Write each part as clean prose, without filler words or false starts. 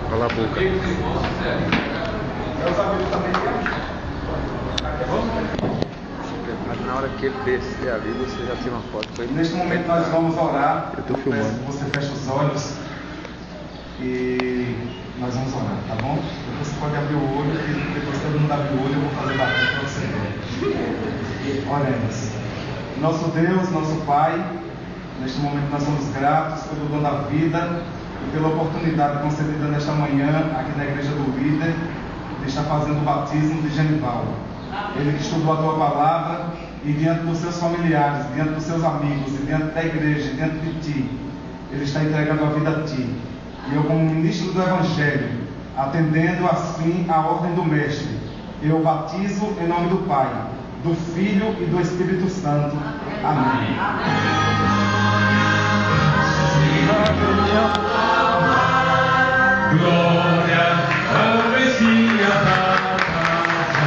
Cala a boca. Na hora que ele descer ali, você já tira uma foto com ele. Neste momento nós vamos orar. Eu estou filmando. Você fecha os olhos e nós vamos orar, tá bom? Depois você pode abrir o olho e depois que todo mundo abrir o olho eu vou fazer bater para você ver. Oremos. Nosso Deus, nosso Pai, neste momento nós somos gratos pelo dom da vida e pela oportunidade concedida nesta manhã aqui na Igreja do Líder de estar fazendo o batismo de Genivaldo. Ele que estudou a Tua Palavra e diante dos seus familiares, diante dos seus amigos e diante da igreja, diante de Ti, ele está entregando a vida a Ti. E eu, como ministro do Evangelho, atendendo assim a ordem do Mestre, eu batizo em nome do Pai, do Filho e do Espírito Santo. Amém. Glória ao Messias da paz,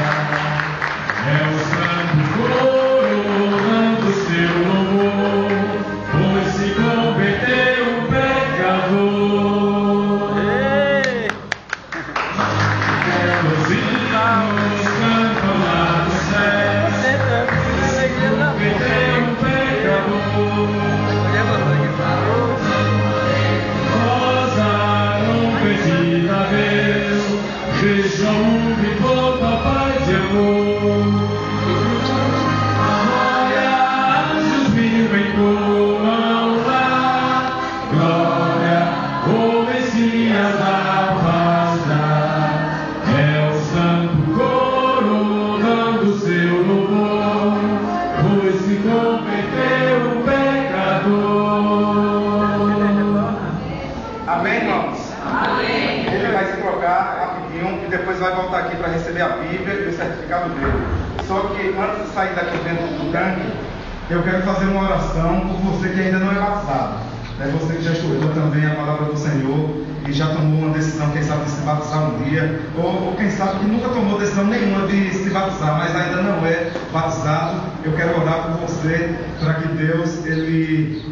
é o santo coroando seu louvor, pois se converteu um pecador. Os hinos cantam lá no céu, se converteu um pecador. Vejam que volta paz e amor. Glória, anjos mil entoam lá. Glória, o Messias da paz dá. É o santo coronando seu louvor, pois se converteu um pecador. Amém, irmãos? Amém. Ele vai se trocar rapidinho e depois vai voltar aqui para receber a Bíblia e o certificado dele. Só que antes de sair daqui dentro do tanque, eu quero fazer uma oração por você que ainda não é batizado. É você que já estudou também a palavra do Senhor e já tomou uma decisão, quem sabe, de se batizar um dia, ou quem sabe que nunca tomou decisão nenhuma de se batizar, mas ainda não é batizado. Eu quero orar por você para que Deus ele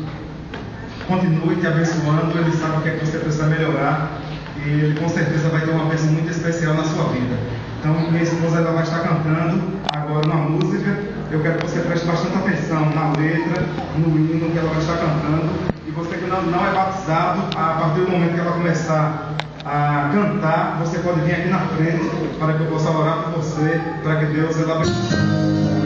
continue te abençoando. Ele sabe o que é que você precisa melhorar e ele com certeza vai ter uma bênção muito especial na sua vida. Então minha esposa ela vai estar cantando agora uma música. Eu quero que você preste bastante atenção na letra, no hino que ela vai estar cantando. E você que não é batizado, a partir do momento que ela começar a cantar, você pode vir aqui na frente para que eu possa orar por você, para que Deus ela abençoe.